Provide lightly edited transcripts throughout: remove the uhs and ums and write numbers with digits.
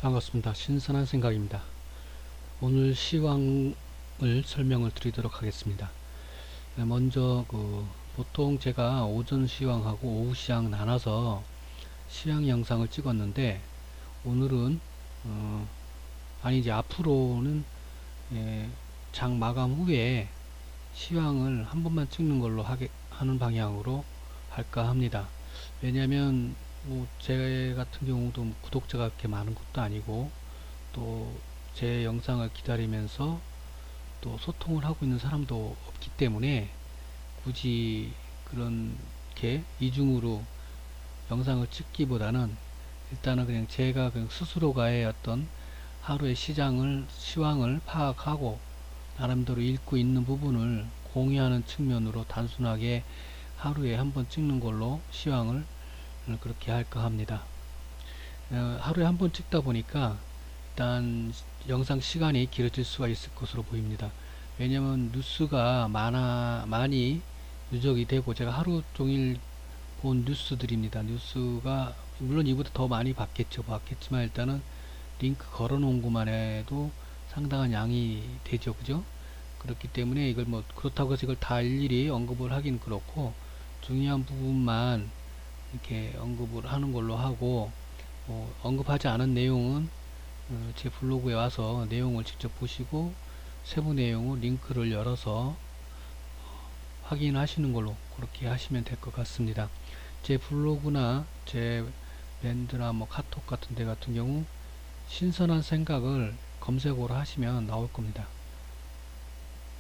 반갑습니다. 신선한 생각입니다. 오늘 시황을 설명을 드리도록 하겠습니다. 먼저 보통 제가 오전 시황하고 오후 시황 나눠서 시황 영상을 찍었는데 오늘은 아니 이제 앞으로는 장 마감 후에 시황을 한 번만 찍는 걸로 하는 방향으로 할까 합니다. 왜냐면 제 같은 경우도 구독자가 그렇게 많은 것도 아니고 또 제 영상을 기다리면서 또 소통을 하고 있는 사람도 없기 때문에 굳이 그렇게 이중으로 영상을 찍기보다는 일단은 그냥 제가 그냥 스스로가의 어떤 하루의 시황을 파악하고 나름대로 읽고 있는 부분을 공유하는 측면으로 단순하게 하루에 한 번 찍는 걸로 시황을 그렇게 할까 합니다. 하루에 한 번 찍다 보니까 일단 영상 시간이 길어질 수가 있을 것으로 보입니다. 왜냐면 뉴스가 많이 누적이 되고 제가 하루 종일 본 뉴스들입니다. 뉴스가 물론 이보다 더 많이 봤겠지만 일단은 링크 걸어 놓은 것만 해도 상당한 양이 되죠. 그죠? 그렇기 때문에 이걸 그렇다고 해서 이걸 다 일일이 언급을 하긴 그렇고 중요한 부분만 이렇게 언급을 하는 걸로 하고 언급하지 않은 내용은 제 블로그에 와서 내용을 직접 보시고 세부 내용을 링크를 열어서 확인하시는 걸로 그렇게 하시면 될 것 같습니다. 제 블로그나 제 밴드나 카톡 같은 데 같은 경우 신선한 생각을 검색어로 하시면 나올 겁니다.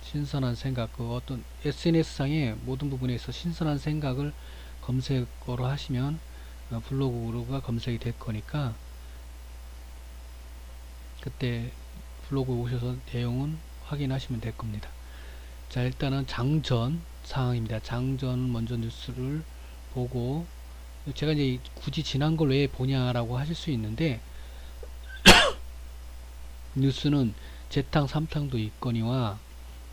신선한 생각, 어떤 SNS상의 모든 부분에서 신선한 생각을 검색어로 하시면 블로그가 검색이 될 거니까 그때 블로그 오셔서 내용은 확인하시면 될 겁니다. 자, 일단은 장전 상황입니다. 장전 먼저 뉴스를 보고 제가 이제 굳이 지난 걸 왜 보냐라고 하실 수 있는데 뉴스는 재탕 3탕도 있거니와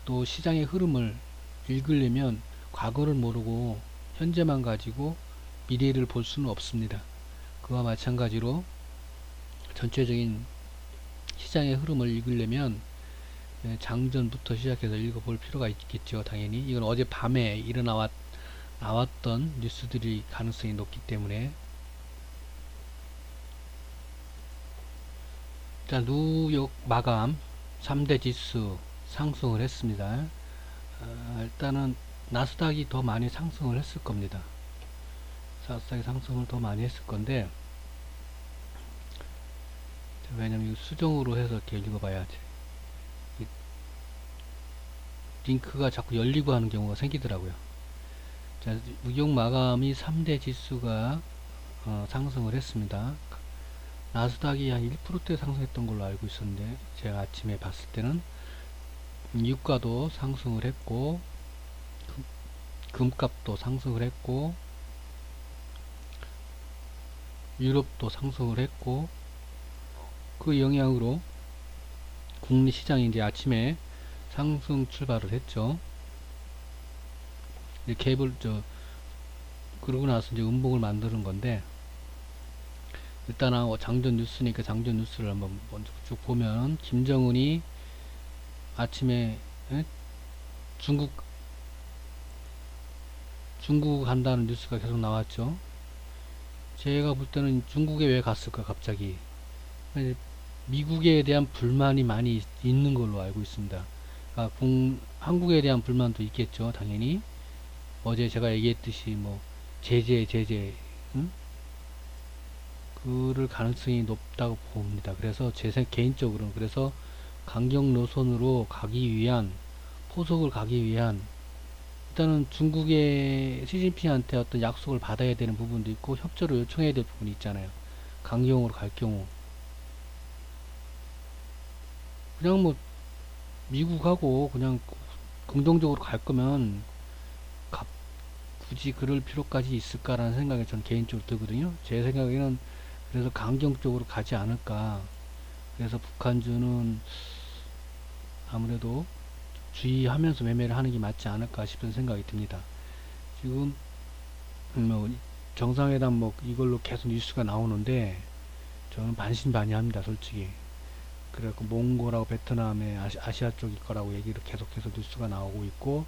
또 시장의 흐름을 읽으려면 과거를 모르고 현재만 가지고 미래를 볼 수는 없습니다. 그와 마찬가지로 전체적인 시장의 흐름을 읽으려면 장전부터 시작해서 읽어볼 필요가 있겠죠. 당연히 이건 어젯밤에 나왔던 뉴스들이 가능성이 높기 때문에. 일단 뉴욕 마감 3대 지수 상승을 했습니다. 일단은 나스닥이 더 많이 상승을 했을 겁니다. 나스닥이 상승을 더 많이 했을 건데 왜냐면 이거 수정으로 해서 이렇게 읽어봐야지 링크가 자꾸 열리고 하는 경우가 생기더라고요. 자, 뉴욕 마감이 3대 지수가 상승을 했습니다. 나스닥이 한 1%대 상승했던 걸로 알고 있었는데 제가 아침에 봤을 때는 유가도 상승을 했고 금값도 상승을 했고 유럽도 상승을 했고 그 영향으로 국내 시장이 이제 아침에 상승 출발을 했죠. 이제 그러고 나서 이제 음봉을 만드는 건데 일단 장전 뉴스니까 장전 뉴스를 한번 먼저 쭉 보면 김정은이 아침에 중국 간다는 뉴스가 계속 나왔죠. 제가 볼 때는 중국에 왜 갔을까 갑자기 미국에 대한 불만이 많이 있는 걸로 알고 있습니다. 그러니까 한국에 대한 불만도 있겠죠. 당연히 어제 제가 얘기했듯이 제재 응? 그럴 가능성이 높다고 봅니다. 그래서 개인적으로는 그래서 강경 노선으로 가기 위한 포석을 가기 위한 일단은 중국의 시진핑한테 어떤 약속을 받아야 되는 부분도 있고 협조를 요청해야 될 부분이 있잖아요. 강경으로 갈 경우 그냥 미국하고 그냥 긍정적으로 갈 거면 굳이 그럴 필요까지 있을까라는 생각이 저는 개인적으로 들거든요. 제 생각에는 그래서 강경적으로 가지 않을까. 그래서 북한주는 아무래도 주의하면서 매매를 하는 게 맞지 않을까 싶은 생각이 듭니다. 지금 정상회담 이걸로 계속 뉴스가 나오는데 저는 반신반의합니다, 솔직히. 그래갖고 몽골하고 베트남의 아시아 쪽일 거라고 얘기를 계속해서 뉴스가 나오고 있고,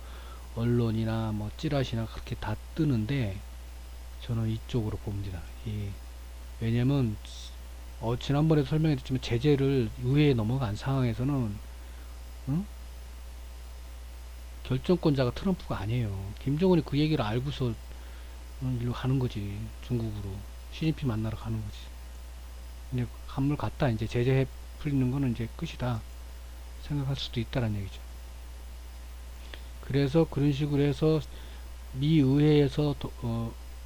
언론이나 뭐 찌라시나 그렇게 다 뜨는데 저는 이쪽으로 봅니다. 왜냐면 지난번에도 설명했지만 제재를 의회에 넘어간 상황에서는, 응? 결정권자가 트럼프가 아니에요. 김정은이 그 얘기를 알고서 일로 가는 거지. 중국으로 시진핑 만나러 가는 거지. 이제 한물 갔다 이제 제재 풀리는 거는 이제 끝이다 생각할 수도 있다는 얘기죠. 그래서 그런 식으로 해서 미 의회에서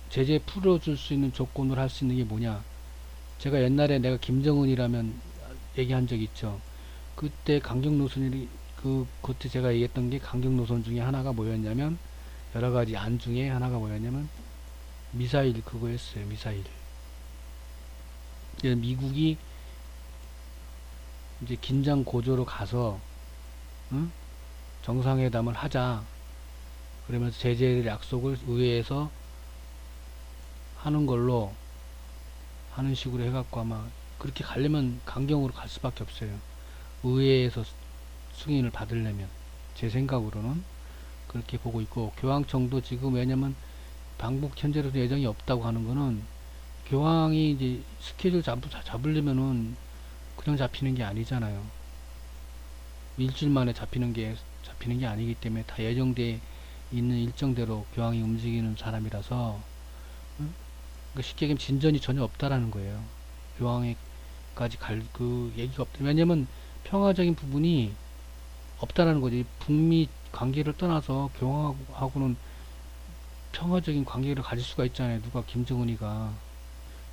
제재 풀어줄 수 있는 조건으로 할 수 있는 게 뭐냐? 제가 옛날에 내가 김정은이라면 얘기한 적 있죠. 그때 강경 노선이 그때 제가 얘기했던 게 강경 노선 중에 하나가 뭐였냐면, 여러 가지 안 중에 하나가 뭐였냐면 미사일 그거였어요. 미사일. 미국이 이제 긴장 고조로 가서, 응? 정상회담을 하자. 그러면서 제재 약속을 의회에서 하는 걸로 하는 식으로 해갖고 아마 그렇게 가려면 강경으로 갈 수밖에 없어요. 의회에서 승인을 받으려면 제 생각으로는 그렇게 보고 있고, 교황청도 지금 왜냐면 방북 현재로도 예정이 없다고 하는 거는, 교황이 이제 스케줄 잡으려면은 그냥 잡히는 게 아니잖아요. 일주일 만에 잡히는 게 아니기 때문에 다 예정돼 있는 일정대로 교황이 움직이는 사람이라서, 응? 그러니까 쉽게 얘기하면 진전이 전혀 없다라는 거예요. 교황에까지 갈 그 얘기가 없다. 왜냐면 평화적인 부분이 없다라는 거지. 북미 관계를 떠나서 교황하고는 평화적인 관계를 가질 수가 있잖아요. 누가 김정은이가.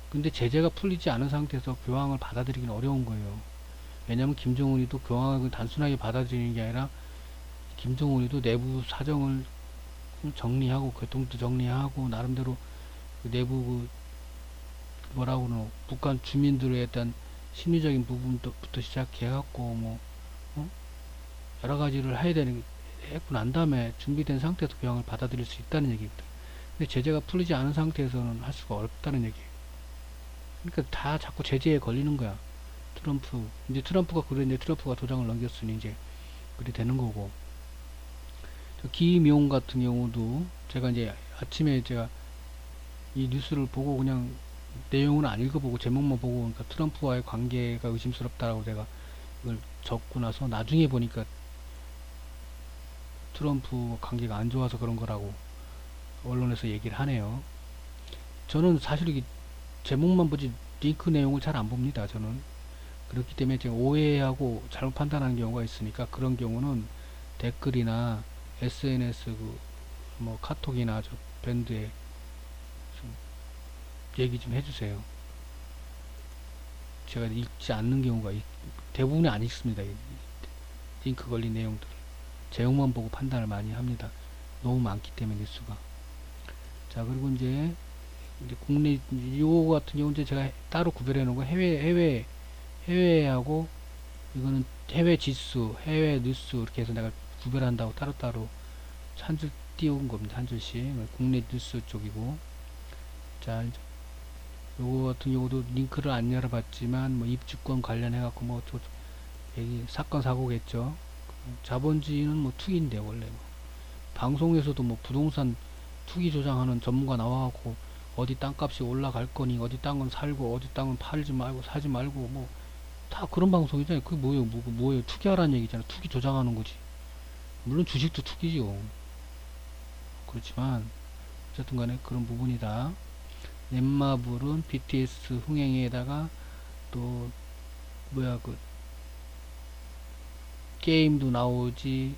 근데 제재가 풀리지 않은 상태에서 교황을 받아들이기는 어려운 거예요. 왜냐면 김정은이도 교황을 단순하게 받아들이는 게 아니라, 김정은이도 내부 사정을 정리하고 교통도 정리하고 나름대로 그 내부 뭐라고 그러노, 북한 주민들에 대한 심리적인 부분부터 시작해갖고 뭐, 어? 여러 가지를 해야 되는, 했고 난 다음에 준비된 상태에서 교황을 받아들일 수 있다는 얘기입니다. 근데 제재가 풀리지 않은 상태에서는 할 수가 어렵다는 얘기예요. 그러니까 다 자꾸 제재에 걸리는 거야. 이제 트럼프가 그래, 이제 트럼프가 도장을 넘겼으니 이제 그리 되는 거고. 기미용 같은 경우도 제가 이제 아침에 제가 이 뉴스를 보고 그냥 내용은 안 읽어보고 제목만 보고, 그러니까 트럼프와의 관계가 의심스럽다라고 제가 이걸 적고 나서 나중에 보니까 트럼프 관계가 안 좋아서 그런 거라고 언론에서 얘기를 하네요. 저는 사실 이 제목만 보지 링크 내용을 잘 안 봅니다. 저는 그렇기 때문에 제가 오해하고 잘못 판단하는 경우가 있으니까, 그런 경우는 댓글이나 SNS 뭐 카톡이나 저 밴드에 좀 얘기 좀 해주세요. 제가 읽지 않는 경우가 대부분이 안 읽습니다. 이 링크 걸린 내용들을 제목만 보고 판단을 많이 합니다. 너무 많기 때문에 뉴스가. 자, 그리고 이제 국내 요거 같은 경우 이제 제가 따로 구별해 놓은 거, 해외하고, 이거는 해외 지수, 해외 뉴스 이렇게 해서 내가 구별한다고 따로따로 한 줄 띄운 겁니다. 한 줄씩. 국내 뉴스 쪽이고. 자, 요거 같은 경우도 링크를 안 열어봤지만, 뭐 입주권 관련해 갖고 뭐 얘기 사건 사고겠죠. 자본주의는 뭐 투기인데 원래 뭐. 방송에서도 뭐 부동산 투기 조장하는 전문가 나와갖고 어디 땅값이 올라갈 거니, 어디 땅은 살고 어디 땅은 팔지 말고 사지 말고 뭐 다 그런 방송이잖아요. 그게 뭐예요? 투기하라는 얘기잖아. 투기 조장하는 거지. 물론 주식도 투기지요. 그렇지만 어쨌든 간에 그런 부분이다. 넷마블은 BTS 흥행에다가 또 뭐야 그 게임도 나오지,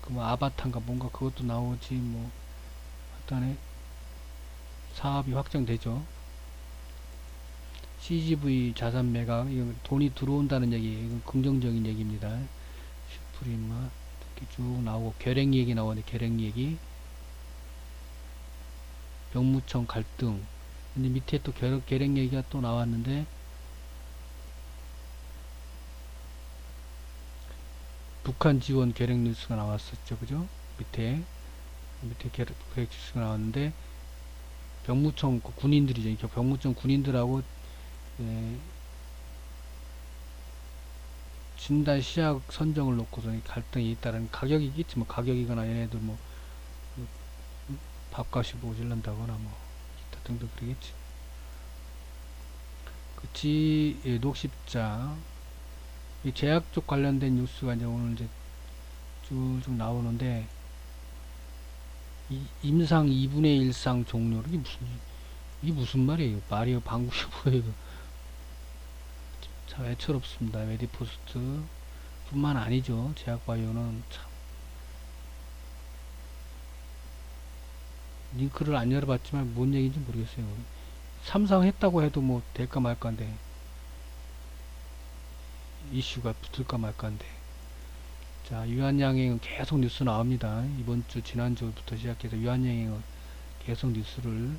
그 뭐 아바타인가 뭔가 그것도 나오지, 뭐 하여튼에 사업이 확정되죠. CGV 자산 매각, 이거 돈이 들어온다는 얘기, 이건 긍정적인 얘기입니다. 슈프리마 이렇게 쭉 나오고, 결행 얘기 나오는데, 결행 얘기, 병무청 갈등. 근데 밑에 또 결행 얘기가 또 나왔는데, 북한 지원 결행 뉴스가 나왔었죠, 그죠? 밑에 결행 뉴스가 나왔는데, 병무청 군인들이죠. 병무청 군인들하고 진단 시약 선정을 놓고서 갈등이 있다는 가격이겠지. 뭐 가격이거나 얘네들 뭐 밥값이 모자란다거나 뭐 기타 등등 그러겠지. 그치. 예, 녹십자 이 제약 쪽 관련된 뉴스가 이제 오늘 이제 쭉쭉 나오는데 임상 2분의 1상 종료 이게 무슨 말이에요? 말이요 방구요 뭐예요? 참 애처롭습니다. 메디포스트 뿐만 아니죠. 제약바이오는 참 링크를 안 열어봤지만 뭔 얘기인지 모르겠어요. 삼성 했다고 해도 뭐 될까 말까인데 이슈가 붙을까 말까인데 자 유한양행은 계속 뉴스 나옵니다. 이번주 지난주부터 시작해서 유한양행은 계속 뉴스를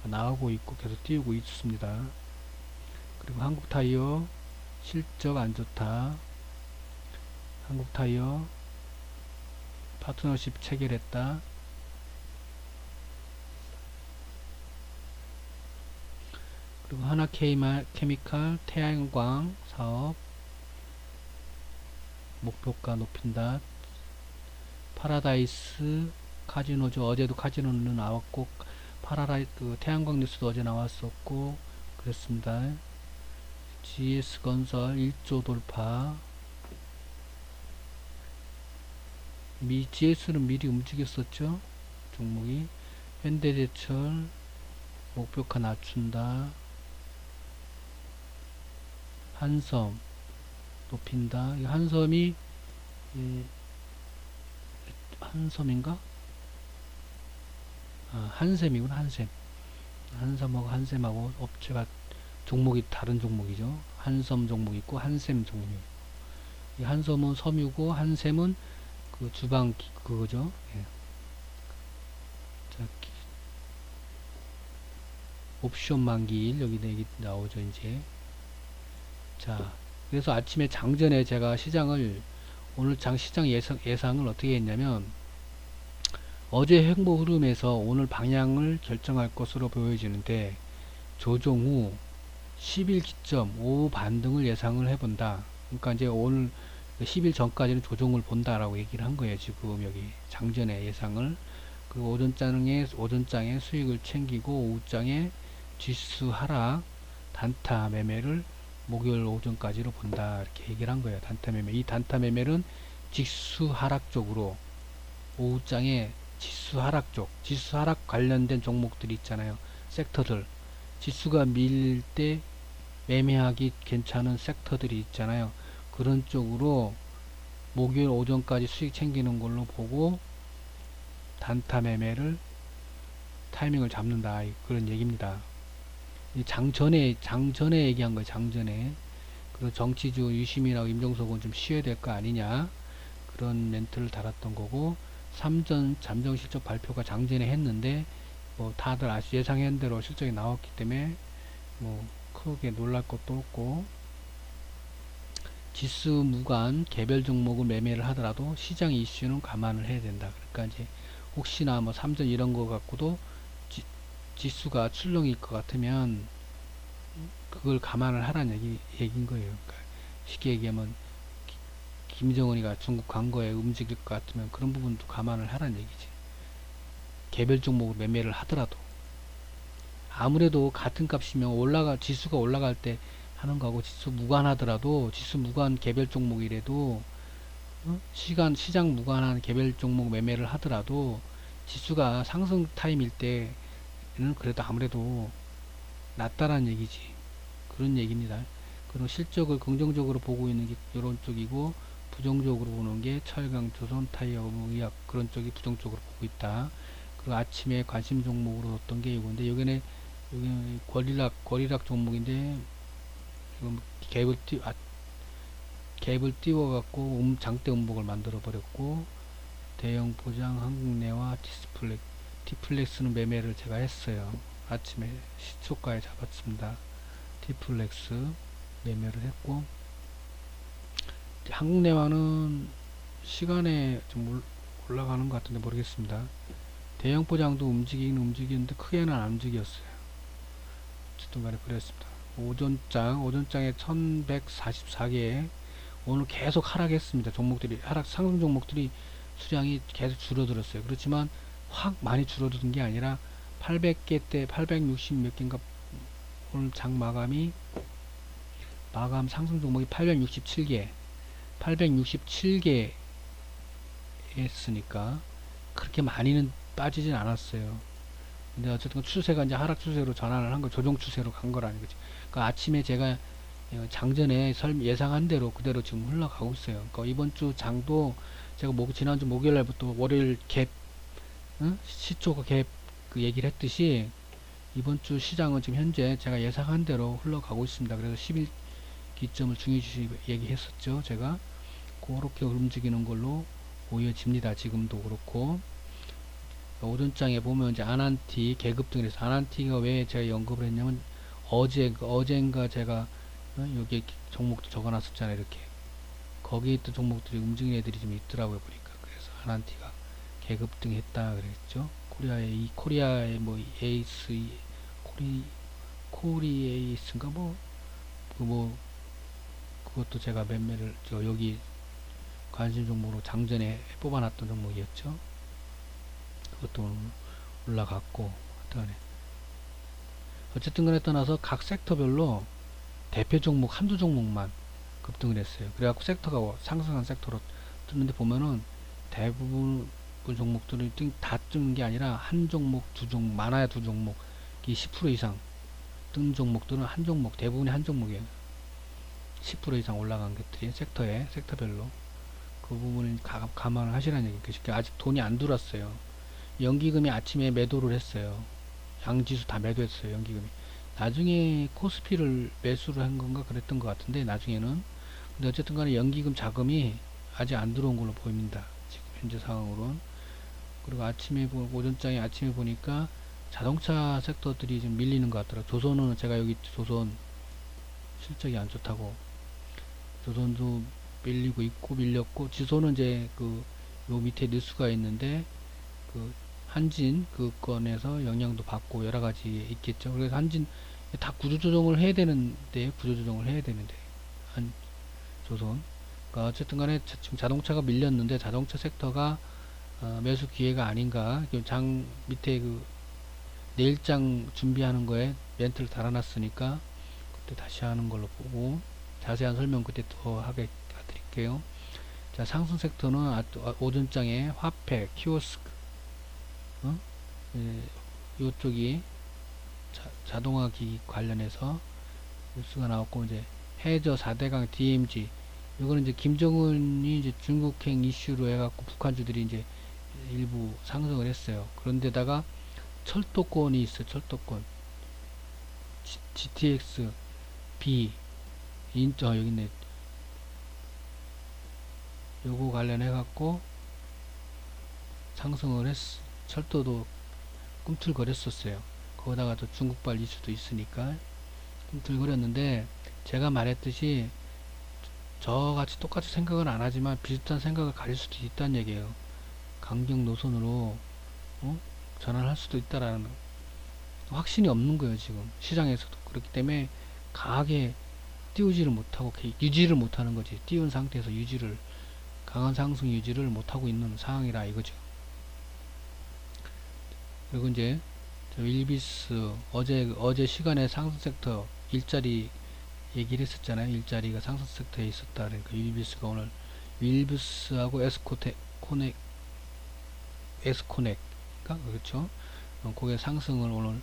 나오고 있고 계속 띄우고 있습니다. 그리고 한국타이어 실적 안 좋다. 한국타이어 파트너십 체결했다. 그리고 하나케미칼 태양광 사업 목표가 높인다. 파라다이스 카지노죠. 어제도 카지노는 나왔고 그 태양광 뉴스도 어제 나왔었고 그랬습니다. GS건설 1조 돌파. GS는 미리 움직였었죠. 종목이. 현대제철 목표가 낮춘다. 한섬 높인다. 이 한섬이 한섬인가? 아, 한샘이구나. 한샘. 한섬하고 한샘하고 업체가 종목이 다른 종목이죠. 한섬 종목 있고 한샘 종목. 이 한섬은 섬유고 한샘은 그 주방 그거죠. 예. 자, 옵션 만기일 여기 나오죠 이제. 자, 그래서 아침에 장전에 제가 오늘 시장 예상을 어떻게 했냐면 어제 행보 흐름에서 오늘 방향을 결정할 것으로 보여지는데 조정 후 10일 기점 오후 반등을 예상을 해본다. 그러니까 이제 오늘 10일 전까지는 조정을 본다라고 얘기를 한 거예요. 지금 여기 장전의 예상을. 그 오전장에 수익을 챙기고 오후장에 지수 하락 단타 매매를 목요일 오전까지로 본다 이렇게 얘기를 한 거예요. 단타 매매. 이 단타 매매는 지수 하락 쪽으로 오후장에 지수 하락 쪽, 지수 하락 관련된 종목들이 있잖아요. 섹터들. 지수가 밀릴 때 매매하기 괜찮은 섹터들이 있잖아요. 그런 쪽으로 목요일 오전까지 수익 챙기는 걸로 보고 단타 매매를 타이밍을 잡는다. 그런 얘기입니다. 장전에 얘기한 거예요. 장전에. 그리고 정치주 유시민하고 임종석은 좀 쉬어야 될 거 아니냐. 그런 멘트를 달았던 거고, 잠정 실적 발표가 장전에 했는데, 뭐 다들 예상한 대로 실적이 나왔기 때문에, 뭐 크게 놀랄 것도 없고, 지수 무관 개별 종목을 매매를 하더라도 시장 이슈는 감안을 해야 된다. 그러니까 이제 혹시나 뭐 삼전 이런 거 갖고도 지수가 출렁일 것 같으면 그걸 감안을 하라는 얘기인 거예요. 그러니까 쉽게 얘기하면 김정은이가 중국 광고에 움직일 것 같으면 그런 부분도 감안을 하라는 얘기지. 개별 종목을 매매를 하더라도 아무래도 같은 값이면 지수가 올라갈 때 하는 거하고 지수 무관하더라도 지수 무관 개별 종목이라도 시장 무관한 개별 종목 매매를 하더라도 지수가 상승 타임일 때는 그래도 아무래도 낫다라는 얘기지. 그런 얘기입니다. 그리고 실적을 긍정적으로 보고 있는 게 이런 쪽이고 부정적으로 보는 게 철강, 조선, 타이어, 의약 그런 쪽이 부정적으로 보고 있다. 그리고 아침에 관심 종목으로 어떤 게 이건데 여기는 권리락 종목인데 지금 갭을 띄워갖고 장대 음봉을 만들어 버렸고 대형 보장 한국내와 디플렉스는 매매를 제가 했어요. 아침에 시초가에 잡았습니다. 디플렉스 매매를 했고 한국내화는 시간에 좀 올라가는 것 같은데 모르겠습니다. 대형 포장도 움직이는데 크게는 안 움직였어요. 어쨌든 간에 그랬습니다. 오전장에 1144개 오늘 계속 하락했습니다. 종목들이 상승 종목들이 수량이 계속 줄어들었어요. 그렇지만 확 많이 줄어든 게 아니라 800개 때 860 몇 개인가. 오늘 장 마감 상승 종목이 867개 867개 했으니까 그렇게 많이는 빠지진 않았어요. 근데 어쨌든 추세가 이제 하락 추세로 전환을 한 거, 조정 추세로 간 거라는 거지. 그러니까 아침에 제가 장전에 예상한 대로 그대로 지금 흘러가고 있어요. 그러니까 이번 주 장도 제가 지난주 목요일 날부터 월요일 갭, 시초가 갭 그 얘기를 했듯이 이번 주 시장은 지금 현재 제가 예상한 대로 흘러가고 있습니다. 그래서 10일 기점을 중요시 얘기했었죠. 제가 그렇게 움직이는 걸로 보여집니다. 지금도 그렇고. 오전장에 보면 이제 아난티 계급 등에서 아난티가 왜 제가 언급을 했냐면 어젠가 제가 여기 종목도 적어놨었잖아요. 이렇게 거기에 있던 종목들이 움직이는 애들이 좀 있더라고요. 보니까 그래서 아난티가 계급등 했다 그랬죠. 코리아의 뭐 에이스 코리에이스인가 그것도 제가 매매를 여기 관심 종목으로 장전에 뽑아놨던 종목이었죠. 그것도 올라갔고 어쨌든 간에 떠나서 각 섹터별로 대표 종목 한두 종목만 급등을 했어요. 그래갖고 섹터가 상승한 섹터로 뜨는데 보면은 대부분 종목들이 다 뜨는 게 아니라 한 종목, 두 종목, 많아야 두 종목, 10% 이상 뜬 종목들은 한 종목, 대부분이 한 종목이에요. 10% 이상 올라간 것들이 섹터별로 그 부분을 감안을 하시라는 얘기니까 아직 돈이 안 들어왔어요. 연기금이 아침에 매도를 했어요. 양지수 다 매도했어요. 연기금이. 나중에 코스피를 매수를 한 건가 그랬던 것 같은데 나중에는. 근데 어쨌든 간에 연기금 자금이 아직 안 들어온 걸로 보입니다. 지금 현재 상황으로는. 그리고 오전장에 아침에 보니까 자동차 섹터들이 좀 밀리는 것 같더라고요. 조선은 제가 여기 조선 실적이 안 좋다고 조선도 밀리고 있고 밀렸고, 지소는 이제 요 밑에 뉴스가 있는데 그 한진 그 건에서 영향도 받고 여러 가지 있겠죠. 그래서 한진 다 구조조정을 해야 되는데 한 조선. 그러니까 어쨌든 간에 지금 자동차가 밀렸는데 자동차 섹터가 매수 기회가 아닌가. 장 밑에 내일장 준비하는 거에 멘트를 달아놨으니까 그때 다시 하는 걸로 보고 자세한 설명 그때 더 드릴게요. 자, 상승 섹터는 오전장에 화폐, 키오스크, 이쪽이 자동화기 관련해서 뉴스가 나왔고, 이제 해저 4대강 DMZ, 이거는 이제 김정은이 이제 중국행 이슈로 해갖고 북한주들이 이제 일부 상승을 했어요. 그런데다가 철도권이 있어. 철도권 GTX B 여기 있네. 요거 관련해갖고 상승을 철도도 꿈틀거렸었어요. 거기다가 또 중국발 이슈도 있으니까 꿈틀거렸는데, 제가 말했듯이 저같이 똑같이 생각은 안 하지만 비슷한 생각을 가질 수도 있다는 얘기예요. 강경 노선으로 전환할 수도 있다라는 확신이 없는 거예요. 지금 시장에서도. 그렇기 때문에 강하게 띄우지를 못하고 유지를 못하는 거지. 띄운 상태에서 강한 상승 유지를 못하고 있는 상황이라 이거죠. 그리고 이제 윌비스 어제 시간에 상승 섹터 일자리 얘기를 했었잖아요. 일자리가 상승 섹터에 있었다. 그러니까 윌비스가 오늘 윌비스하고 에스코넥가 그렇죠. 그게 상승을 오늘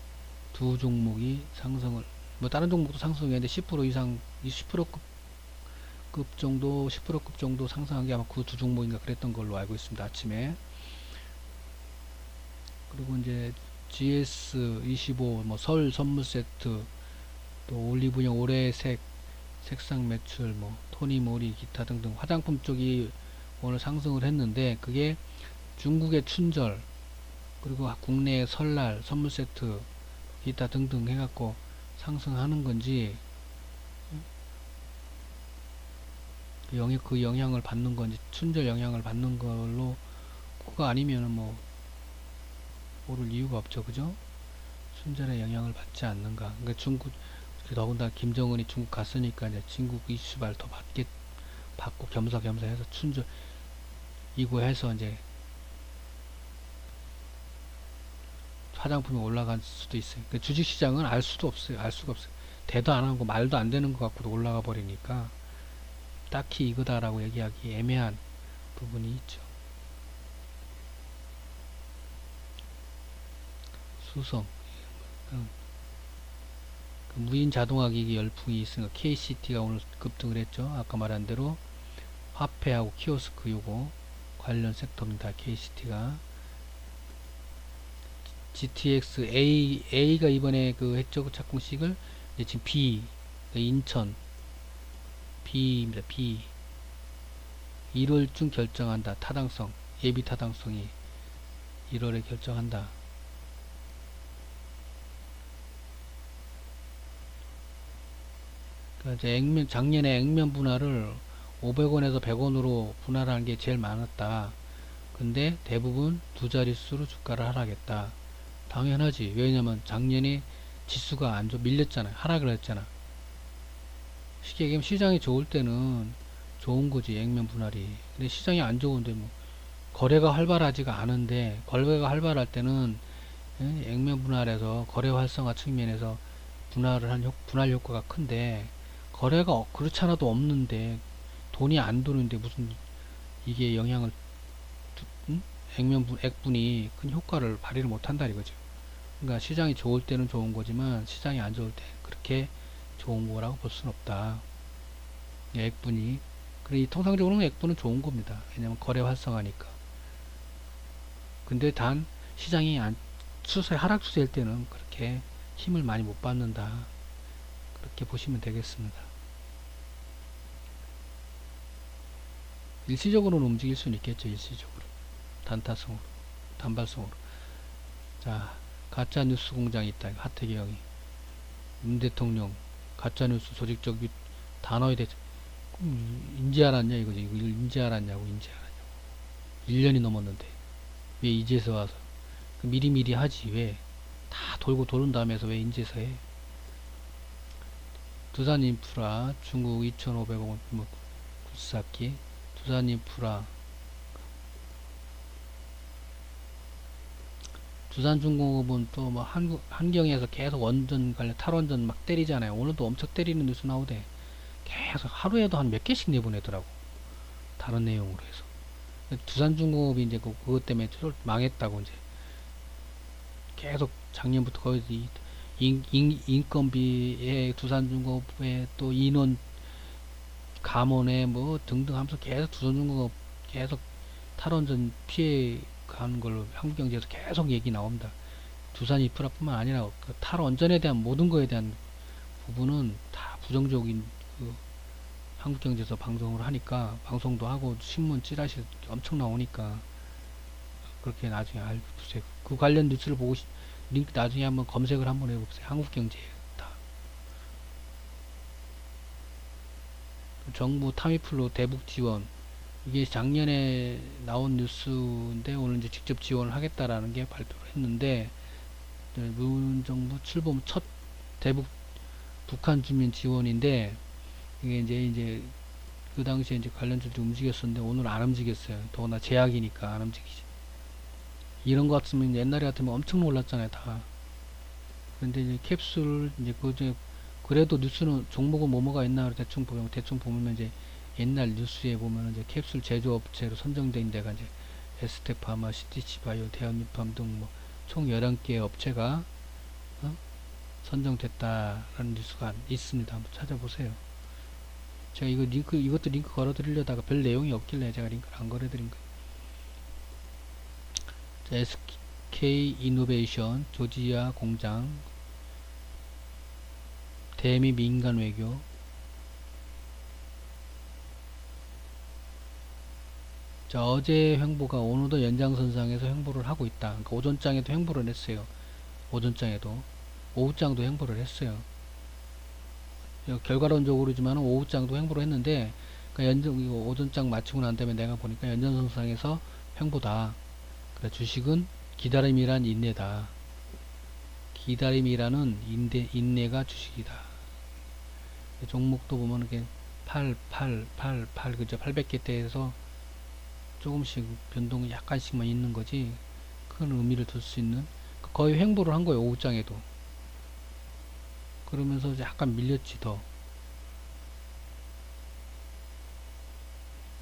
두 종목이 상승을, 뭐 다른 종목도 상승했는데 10% 이상 10%급 정도 상승한 게 아마 그 두 종목인가 그랬던 걸로 알고 있습니다. 아침에. 그리고 이제 GS25 뭐 설 선물 세트, 또 올리브영 올해색 색상 매출, 뭐 토니모리 기타 등등 화장품 쪽이 오늘 상승을 했는데, 그게 중국의 춘절 그리고 국내의 설날 선물 세트 기타 등등 해갖고 상승하는 건지, 그 영향을 받는 건지, 춘절 영향을 받는 걸로, 그거 아니면은 뭐 모를 이유가 없죠. 그죠? 춘절의 영향을 받지 않는가. 그러니까 더군다나 김정은이 중국 갔으니까 이제 중국 이슈발 더 받고 겸사겸사 해서 춘주 이거 해서 이제 화장품이 올라갈 수도 있어요. 그 주식시장은 알 수도 없어요. 알 수가 없어요. 대도 안 하고 말도 안 되는 것 갖고도 올라가 버리니까 딱히 이거다라고 얘기하기 애매한 부분이 있죠. 수성 그 무인 자동화기기 열풍이 있으니까 KCT가 오늘 급등을 했죠. 아까 말한 대로 화폐하고 키오스크 요거 관련 섹터입니다. KCT가 GTX A가 이번에 그 했죠. 그 착공식을 이제 지금 B 인천 B입니다. B 1월쯤 결정한다. 타당성 예비 타당성이 1월에 결정한다. 그러니까 이제 작년에 액면 분할을 500원에서 100원으로 분할하는 게 제일 많았다. 근데 대부분 두 자릿수로 주가를 하락했다. 당연하지. 왜냐면 작년에 지수가 안 좋, 밀렸잖아. 하락을 했잖아. 쉽게 얘기하면 시장이 좋을 때는 좋은 거지, 액면 분할이. 근데 시장이 안 좋은데 뭐 거래가 활발하지가 않은데, 거래가 활발할 때는 액면 분할에서 거래 활성화 측면에서 분할 효과가 큰데, 거래가 그렇지 않아도 없는데 돈이 안 도는데 무슨 이게 영향을 액분이 큰 효과를 발휘를 못한다 이거죠. 그러니까 시장이 좋을 때는 좋은 거지만 시장이 안 좋을 때 그렇게 좋은 거라고 볼 수는 없다. 액분이 그래 통상적으로는 액분은 좋은 겁니다. 왜냐면 거래 활성화니까. 근데 단 시장이 하락 추세일 때는 그렇게 힘을 많이 못 받는다. 그렇게 보시면 되겠습니다. 일시적으로는 움직일 수는 있겠죠. 일시적으로 단타성으로 단발성으로. 자, 가짜뉴스 공장이 있다. 하태경이 문 대통령 가짜뉴스 조직적 단어에 대해서 인지 알았냐 이거지. 이걸 인지 알았냐고. 1년이 넘었는데 왜 이제서 와서 미리미리 하지. 왜 다 돌고 도는 다음에 해서 왜 인제서 해. 두산인프라 중국 2,500억 원 굴삭기. 두산인프라 두산중공업은 또 뭐 한경에서 계속 원전 관련 탈원전 막 때리잖아요. 오늘도 엄청 때리는 뉴스 나오대. 계속 하루에도 한 몇 개씩 내보내더라고. 다른 내용으로 해서. 두산중공업이 이제 그것 때문에 망했다고 이제 계속 작년부터 거의 인건비에 두산중공업에 또 인원 감원에 뭐 등등 하면서 계속 두산중공업 계속 탈원전 피해 가는 걸로 한국경제에서 계속 얘기 나옵니다. 두산 인프라뿐만 아니라 그 탈원전에 대한 모든 거에 대한 부분은 다 부정적인 그 한국경제에서 방송을 하니까 방송도 하고 신문 찌라시 엄청 나오니까 그렇게 나중에 알보세요. 그 관련 뉴스를 보고 링크 나중에 한번 검색을 한번 해보세요. 한국경제 다 정부 타미플로 대북 지원 이게 작년에 나온 뉴스인데 오늘 이제 직접 지원을 하겠다라는 게 발표를 했는데 문정부 출범 첫 대북 북한 주민 지원인데 이게 이제 그 당시에 이제 관련주들이 움직였었는데 오늘 안 움직였어요. 더구나 제약이니까 안 움직이지. 이런 거 같으면 옛날에 같으면 엄청 놀랐잖아요, 다. 근데 이제 캡슐 이제 그래도 뉴스는 종목은 뭐뭐가 있나 대충 보면 이제 옛날 뉴스에 보면 이제 캡슐 제조업체로 선정된 데가 이제 에스테파마, 시티치바이오, 대한민팜 등 뭐 총 11개 업체가 선정됐다라는 뉴스가 있습니다. 한번 찾아보세요. 제가 이것도 링크 걸어 드리려다가 별 내용이 없길래 제가 링크를 안 걸어 드린 거예요. 자, SK 이노베이션, 조지아 공장, 대미 민간 외교, 자, 어제 횡보가 오늘도 연장선상에서 횡보를 하고 있다. 그러니까 오전장에도 횡보를 했어요. 오전장에도. 오후장도 횡보를 했어요. 결과론적으로지만 오후장도 횡보를 했는데, 그러니까 오전장 마치고 난 다음에 내가 보니까 연장선상에서 횡보다. 그러니까 주식은 기다림이란 인내다. 기다림이라는 인내가 주식이다. 종목도 보면 이렇게 그죠? 800개대에서 조금씩 변동이 약간씩만 있는 거지 큰 의미를 둘 수 있는 거의 횡보를 한 거예요. 오후장에도. 그러면서 약간 밀렸지 더.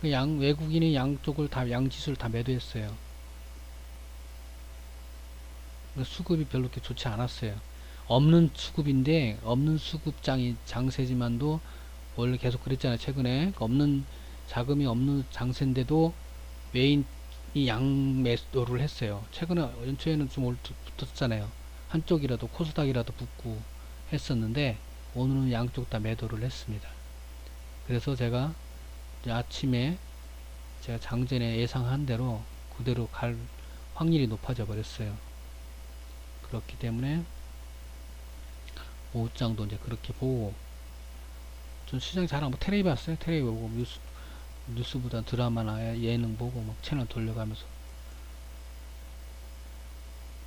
외국인이 양쪽을 다 양지수를 다 매도했어요. 수급이 별로 그렇게 좋지 않았어요. 없는 수급인데 없는 수급장이 장세지만도 원래 계속 그랬잖아요. 최근에 없는 자금이 없는 장세인데도 외인이 양매도를 했어요. 최근에 연초에는 좀 붙었잖아요. 한쪽이라도 코스닥이라도 붙고 했었는데 오늘은 양쪽 다 매도를 했습니다. 그래서 제가 아침에 제가 장전에 예상한 대로 그대로 갈 확률이 높아져 버렸어요. 그렇기 때문에 오후장도 이제 그렇게 보고 전 시장 잘 안 보고 텔레비 봤어요. 텔레비 보고 뉴스보다 드라마나 예능 보고 막 채널 돌려가면서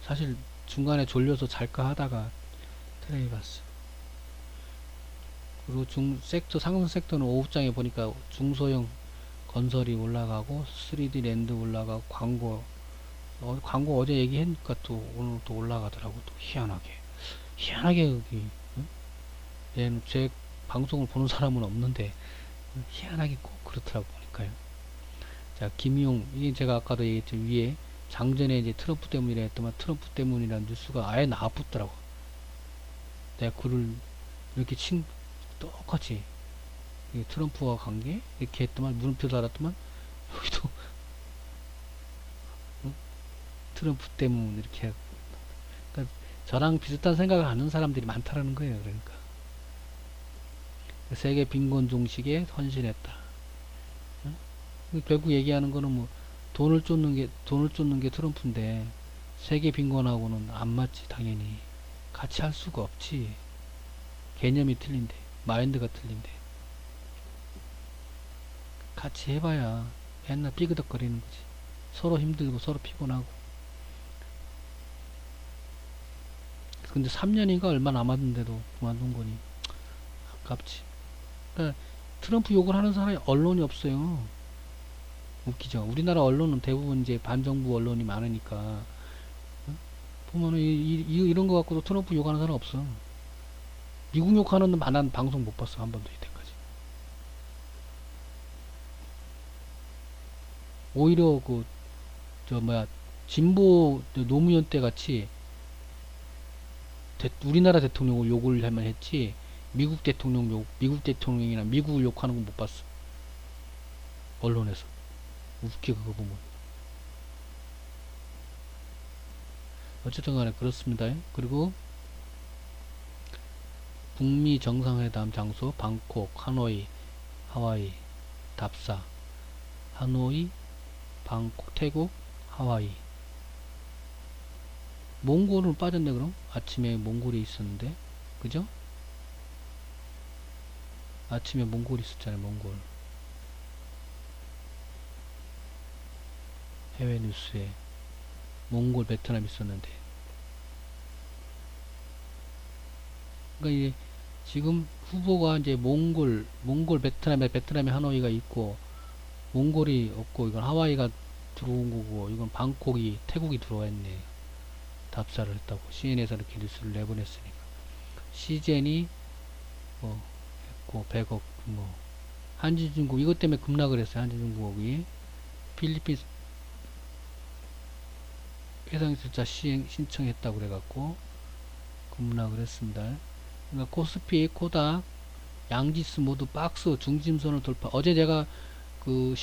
사실 중간에 졸려서 잘까 하다가 텔레비 봤어. 그리고 상승 섹터는 오후장에 보니까 중소형 건설이 올라가고 3D 랜드 올라가고 광고 어제 얘기하니까 또 오늘 또 올라가더라고. 또 희한하게 여기 얘는 제 방송을 보는 사람은 없는데 희한하게 꼭 그렇더라고 보니까요. 자, 김용 이게 제가 아까도 얘기했죠. 위에 장전에 이제 트럼프 때문이라 했더만 트럼프 때문이라는 뉴스가 아예 나붙더라고. 내가 글을 이렇게 똑같이 트럼프와 관계 이렇게 했더만 물음표 달았더만 여기도 트럼프 때문 이렇게 그러니까 저랑 비슷한 생각을 하는 사람들이 많다라는 거예요. 그러니까 세계 빈곤 종식에 헌신했다. 응? 결국 얘기하는 거는 뭐 돈을 쫓는 게 트럼프인데 세계 빈곤하고는 안 맞지. 당연히 같이 할 수가 없지. 개념이 틀린데 마인드가 틀린데 같이 해봐야 맨날 삐그덕거리는 거지. 서로 힘들고 서로 피곤하고. 근데 3년인가 얼마 남았는데도 그만둔 거니 아깝지. 그러니까 트럼프 욕을 하는 사람이 언론이 없어요. 웃기죠. 우리나라 언론은 대부분 이제 반정부 언론이 많으니까 보면은 이런 거 갖고도 트럼프 욕하는 사람 없어. 미국 욕하는 만한 방송 못 봤어. 한 번도 이때까지. 오히려 진보 노무현 때 같이 우리나라 대통령을 욕을 할만 했지 미국 대통령이나 미국을 욕하는 건 못 봤어. 언론에서. 웃겨 그거 보면. 어쨌든 간에 그렇습니다. 그리고 북미 정상회담 장소 방콕, 하노이, 하와이, 답사, 하노이, 방콕, 태국, 하와이. 몽골은 빠졌네. 그럼 아침에 몽골이 있었는데 그죠? 아침에 몽골이 있었잖아요. 몽골 해외 뉴스에 몽골 베트남 있었는데 그러니까 이제 지금 후보가 이제 베트남에 하노이가 있고 몽골이 없고 이건 하와이가 들어온 거고 이건 방콕이 태국이 들어와 있네. 답사를 했다고 CN에서 이렇게 뉴스를 내보냈으니까 시젠이 뭐 했고 100억 뭐 한지중국 이것 때문에 급락을 했어요. 한지중국이 필리핀 해상투자 신청했다고 그래갖고 급락을 했습니다. 그러니까 코스피, 코닥, 양지수 모두 박스 중심선을 돌파. 어제 제가 그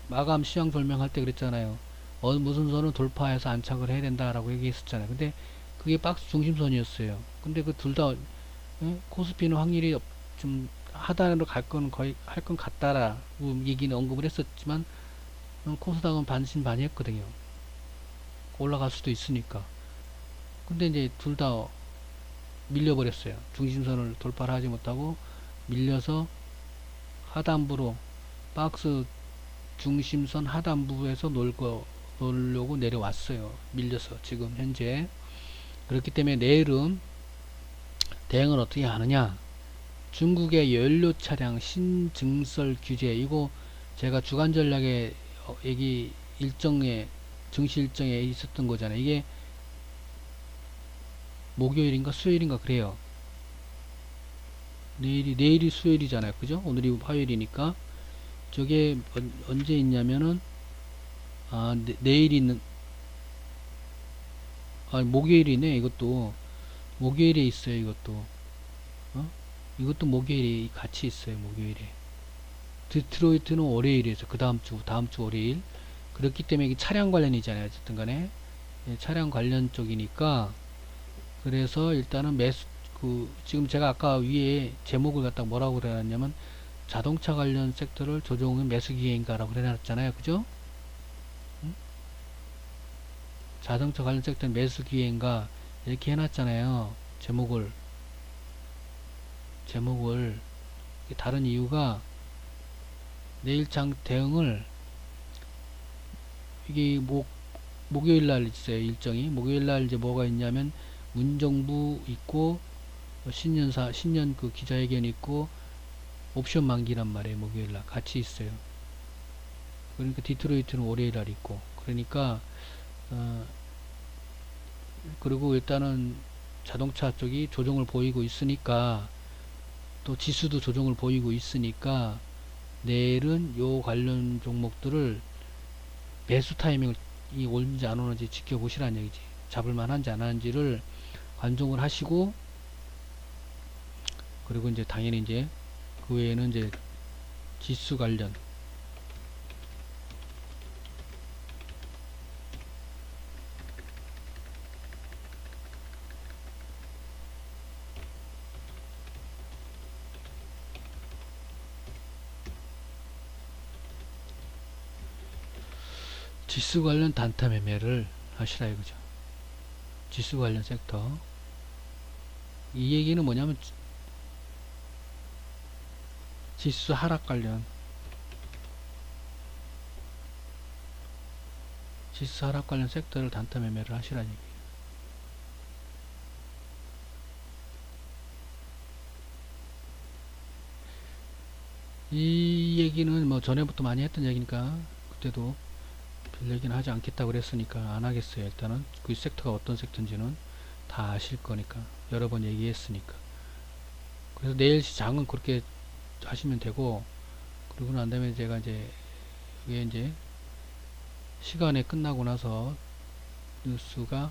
마감 시황 설명할 때 그랬잖아요. 무슨 선을 돌파해서 안착을 해야 된다라고 얘기했었잖아요. 근데 그게 박스 중심선이었어요. 근데 그 둘 다 코스피는 확률이 좀 하단으로 갈 건 거의 할 건 같다라고 얘기는 언급을 했었지만 코스닥은 반신반의했거든요. 올라갈 수도 있으니까. 근데 이제 둘 다 밀려버렸어요. 중심선을 돌파를 하지 못하고 밀려서 하단부로 박스 중심선 하단부에서 놀려고 내려왔어요. 밀려서 지금 현재. 그렇기 때문에 내일은 대응을 어떻게 하느냐. 중국의 연료 차량 신증설 규제, 이거 제가 주간 전략에 여기 일정에 증시 일정에 있었던 거잖아요. 이게 목요일인가 수요일인가 그래요. 내일이 수요일이잖아요. 그죠? 오늘이 화요일이니까 저게 언제 있냐면은 내일이 있는 목요일이네. 이것도 목요일에 있어요. 이것도 이것도 목요일에 같이 있어요. 목요일에. 디트로이트는 월요일에서 그 다음 주 월요일. 그렇기 때문에 이게 차량 관련이잖아요. 어쨌든 간에 차량 관련 쪽이니까, 그래서 일단은 지금 제가 아까 위에 제목을 갖다 뭐라고 그래놨냐면 자동차 관련 섹터를 조종은 매수 기회인가라고 그래놨잖아요. 그죠? 응? 자동차 관련 섹터는 매수 기회인가 이렇게 해놨잖아요. 제목을 다른 이유가 내일장 대응을 이게 목요일 날 있어요. 일정이 목요일 날 이제 뭐가 있냐면 문정부 있고 신년 그 기자회견 있고 옵션 만기란 말이에요. 목요일 날 같이 있어요. 그러니까 디트로이트는 월요일 날 있고, 그러니까 그리고 일단은 자동차 쪽이 조정을 보이고 있으니까, 또 지수도 조정을 보이고 있으니까 내일은 요 관련 종목들을 매수 타이밍을 오는지 안 오는지 지켜보시라는 얘기지. 잡을만 한지 안 하는지를 관종을 하시고, 그리고 이제 당연히 이제 그 외에는 이제 지수 관련 단타 매매를 하시라 이거죠. 지수 관련 섹터. 이 얘기는 뭐냐면 지수 하락 관련 섹터를 단타 매매를 하시라는 얘기예요. 이 얘기는 뭐 전에부터 많이 했던 얘기니까 그때도 별 얘기는 하지 않겠다고 그랬으니까 안 하겠어요. 일단은 그 섹터가 어떤 섹터인지는 다 아실 거니까, 여러 번 얘기했으니까. 그래서 내일 시장은 그렇게 하시면 되고, 그러고 난 다음에 제가 이제 이게 이제 시간에 끝나고 나서 뉴스가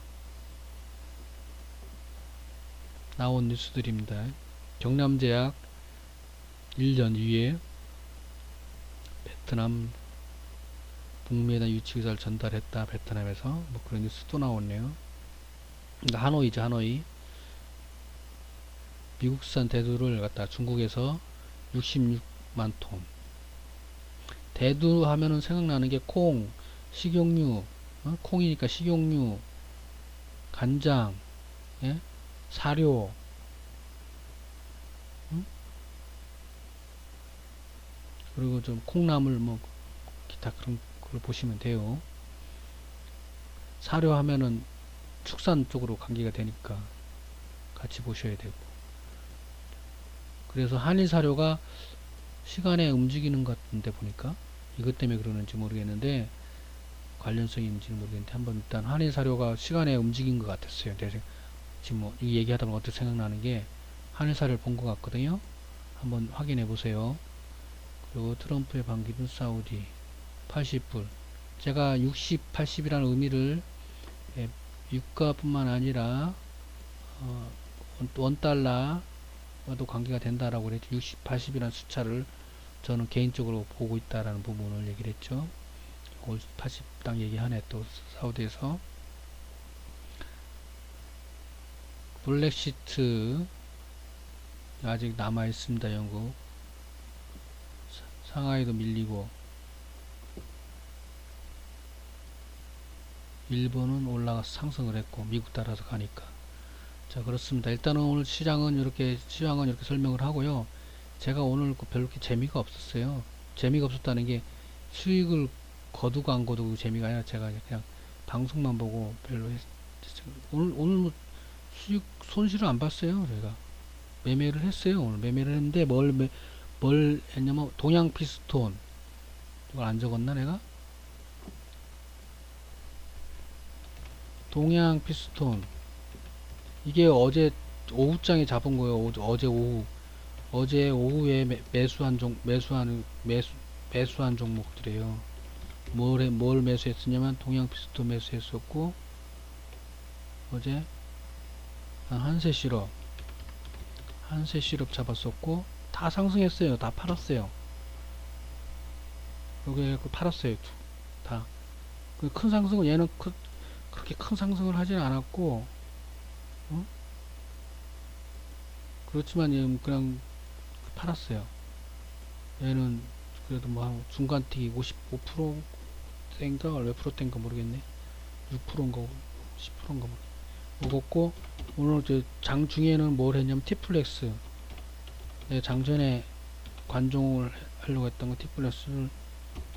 나온 뉴스들입니다. 경남제약 1년 뒤에 베트남 북미에다 유치의사를 전달했다. 베트남에서 뭐 그런 뉴스 또 나왔네요. 하노이죠. 하노이. 미국산 대두를 갖다 중국에서 66만 톤. 대두 하면은 생각나는 게 콩, 식용유, 콩이니까 식용유, 간장, 예? 사료, 그리고 좀 콩나물 뭐 기타 그런 걸 보시면 돼요. 사료 하면은 축산 쪽으로 관계가 되니까 같이 보셔야 되고. 그래서 한일 사료가 시간에 움직이는 것 같은데 보니까 이것 때문에 그러는지 모르겠는데, 관련성이 있는지는 모르겠는데, 한번 일단 한일 사료가 시간에 움직인 것 같았어요. 지금 뭐 이 얘기하다 보면 어떻게 생각나는 게 한일 사료를 본 것 같거든요. 한번 확인해 보세요. 그리고 트럼프의 반기는 사우디 80불. 제가 60, 80이라는 의미를 유가뿐만 아니라 원달러와도 관계가 된다라고 그랬죠. 60, 80이라는 숫자를 저는 개인적으로 보고 있다라는 부분을 얘기를 했죠. 80당 얘기하네. 또 사우디에서 블랙시트 아직 남아 있습니다. 영국 상하이도 밀리고, 일본은 올라가서 상승을 했고, 미국 따라서 가니까. 자, 그렇습니다. 일단은 오늘 시장은 이렇게 설명을 하고요. 제가 오늘 별로 그렇게 재미가 없었어요. 재미가 없었다는 게 수익을 거두고 안 거두고 재미가 아니라, 제가 그냥 방송만 보고 별로 오늘 뭐 수익 손실을 안 봤어요. 제가 매매를 했어요. 오늘 매매를 했는데 뭘 했냐면 동양 피스톤, 이걸 안 적었나 내가? 동양 피스톤, 이게 어제 오후장에 잡은 거예요. 어제 오후. 어제 오후에 매수한 종목들이에요. 뭘 매수했었냐면 동양 피스톤 매수했었고, 어제 한세 시럽 잡았었고, 다 상승했어요. 다 팔았어요. 여기 해갖고 팔았어요. 다. 그 큰 상승은 얘는 그렇게 큰 상승을 하진 않았고, 어? 그렇지만 얘는 그냥 팔았어요. 얘는 그래도 뭐 중간틱이 55%인가 몇 프로대인가 모르겠네. 6%인가 10%인가 먹었고, 오늘 장중에는 뭘 했냐면 티플렉스, 내가 장전에 관종을 하려고 했던 거 티플렉스를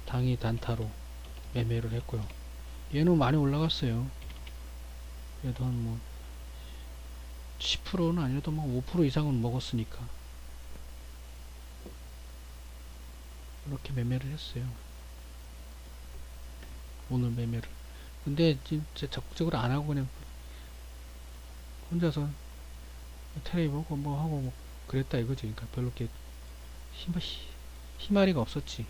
당일 단타로 매매를 했고요. 얘는 많이 올라갔어요. 그래도 한 뭐 10%는 아니어도 뭐 5% 이상은 먹었으니까 이렇게 매매를 했어요. 오늘 매매를. 근데 진짜 적극적으로 안 하고 그냥 혼자서 테레비 보고 뭐 하고 뭐 그랬다 이거지. 그러니까 별로 이렇게 희마리가 없었지.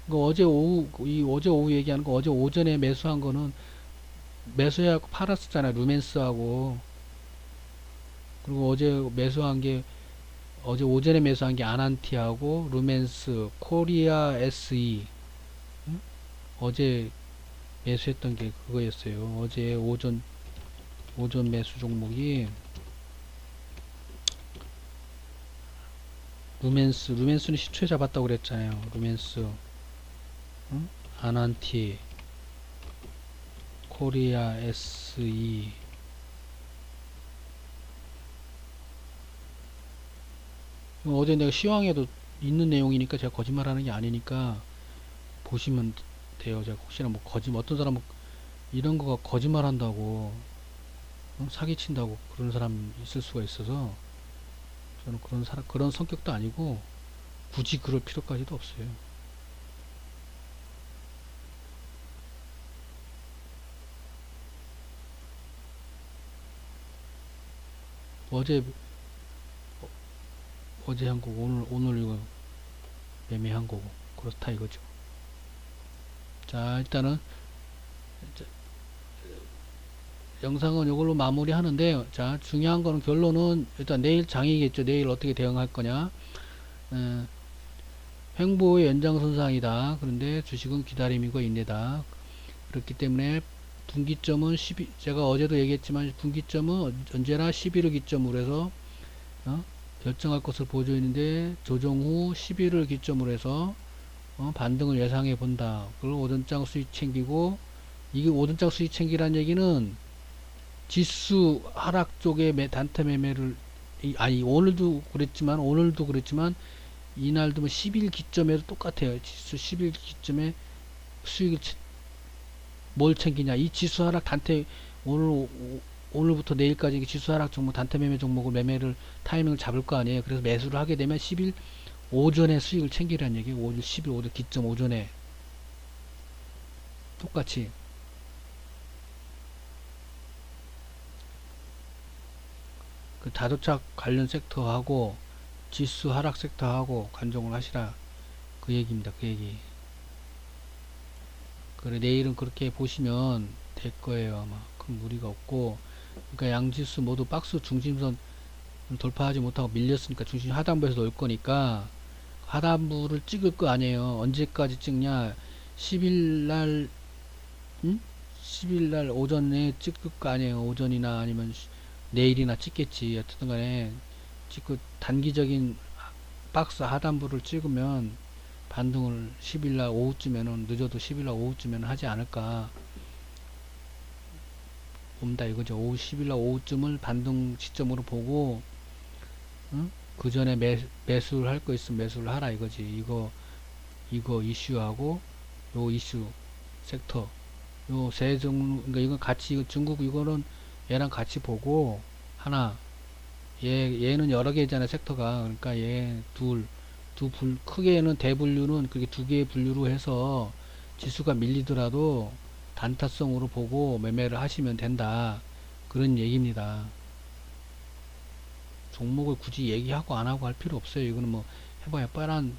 그 어제 오후 얘기하는 거, 어제 오전에 매수한 거는 매수해갖고 팔았었잖아. 루멘스하고. 그리고 어제 오전에 매수한 게 아난티하고 루멘스, 코리아 SE. 응? 어제 매수했던 게 그거였어요. 어제 오전 매수 종목이 루멘스는 시초에 잡았다고 그랬잖아요. 루멘스, 응? 아난티, 코리아 SE. 어제 내가 시황에도 있는 내용이니까 제가 거짓말하는 게 아니니까 보시면 돼요. 제가 혹시나 뭐 어떤 사람은 이런 거가 거짓말한다고, 사기친다고 그런 사람 있을 수가 있어서 저는 그런 성격도 아니고 굳이 그럴 필요까지도 없어요. 어제 한 거고 오늘 이거 매매한 거고 그렇다 이거죠. 자, 일단은 영상은 이걸로 마무리 하는데요. 자, 중요한 거는 결론은 일단 내일 장이겠죠. 내일 어떻게 대응할 거냐. 에, 횡보의 연장선상이다. 그런데 주식은 기다림이고 인내다. 그렇기 때문에 분기점은 제가 어제도 얘기했지만 분기점은 언제나 11을 기점으로 해서 결정할 것을 보여져 있는데, 조정 후 11을 기점으로 해서 반등을 예상해 본다. 그리고 오전장 수익 챙기고, 이게 오전장 수익 챙기란 얘기는 지수 하락 쪽에 단타 매매를, 아니 오늘도 그랬지만 이날도 뭐 10일 기점에도 똑같아요. 지수 10일 기점에 수익을 뭘 챙기냐, 이 지수 하락 단타, 오늘부터 내일까지 지수 하락 종목 단타 매매 종목을 매매를 타이밍을 잡을 거 아니에요. 그래서 매수를 하게 되면 10일 오전에 수익을 챙기라는 얘기예요. 10일 오전 기점 오전에 똑같이. 그 자동차 관련 섹터하고 지수 하락 섹터하고 관종을 하시라, 그 얘기입니다. 그 얘기. 그래, 내일은 그렇게 보시면 될 거예요. 아마 큰 무리가 없고. 그러니까 양지수 모두 박스 중심선 돌파하지 못하고 밀렸으니까 중심 하단부에서 놓을 거니까 하단부를 찍을 거 아니에요. 언제까지 찍냐? 10일 날, 10일 날 오전에 찍을 거 아니에요. 오전이나 아니면 내일이나 찍겠지. 어쨌든 간에 찍고 단기적인 박스 하단부를 찍으면 반등을 10일 날 오후쯤에는, 늦어도 10일 날 오후쯤에는 하지 않을까 봅니다. 이거죠. 10일 날 오후쯤을 반등 시점으로 보고, 그 전에 매수를 할 거 있으면 매수를 하라 이거지. 이거 이슈하고 요 이슈 섹터. 요 세 종류, 그러니까 이건 같이, 중국 이거는 얘랑 같이 보고, 하나, 얘는 여러 개잖아요, 섹터가. 그러니까 얘 크게는 대분류는 그렇게 두 개의 분류로 해서 지수가 밀리더라도 단타성으로 보고 매매를 하시면 된다. 그런 얘기입니다. 종목을 굳이 얘기하고 안 하고 할 필요 없어요. 이거는 뭐 해봐야 뻔한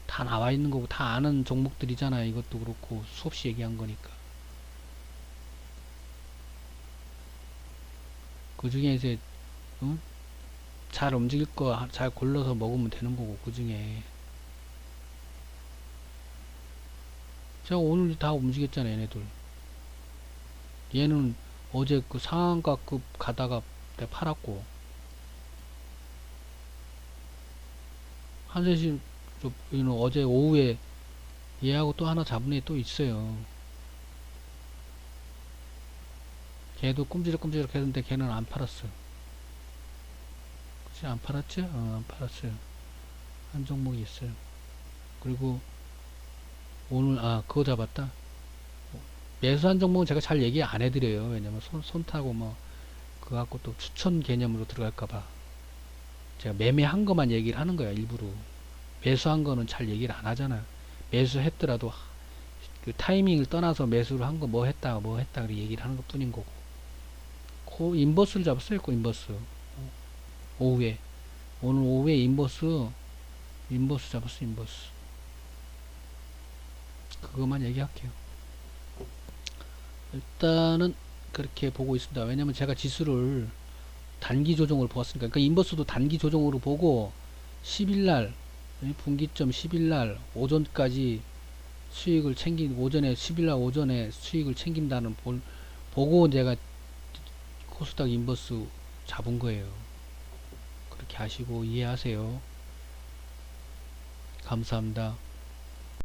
다 나와 있는 거고 다 아는 종목들이잖아요. 이것도 그렇고 수없이 얘기한 거니까. 그 중에 이제 어? 잘 움직일 거 잘 골라서 먹으면 되는 거고 그 중에 제가 오늘 다 움직였잖아요. 얘네들. 얘는 어제 그 상한가급 가다가 내가 팔았고 한세신 얘는 어제 오후에 얘하고 또 하나 잡은 애 또 있어요. 걔도 꼼지락꼼지락 했는데 걔는 안 팔았어. 그치? 안 팔았죠? 안 팔았어요. 한 종목이 있어요. 그리고 오늘 그거 잡았다. 매수한 종목은 제가 잘 얘기 안 해드려요. 왜냐면 손 타고 뭐 그거 갖고 또 추천 개념으로 들어갈까봐 제가 매매한 것만 얘기를 하는 거야. 일부러 매수한 거는 잘 얘기를 안 하잖아. 매수했더라도 그 타이밍을 떠나서 매수를 한 거 뭐 했다 그래 얘기를 하는 것 뿐인 거고. 인버스를 잡았어요. 인버스 오후에 오늘 오후에 인버스 잡았어. 인버스 그것만 얘기할게요. 일단은 그렇게 보고 있습니다. 왜냐면 제가 지수를 단기 조정으로 보았으니까. 그러니까 인버스도 단기 조정으로 보고 10일날 분기점 10일날 오전까지 수익을 오전에 10일날 오전에 수익을 챙긴다는 보고 제가 코스닥 인버스 잡은 거예요. 그렇게 하시고 이해하세요. 감사합니다.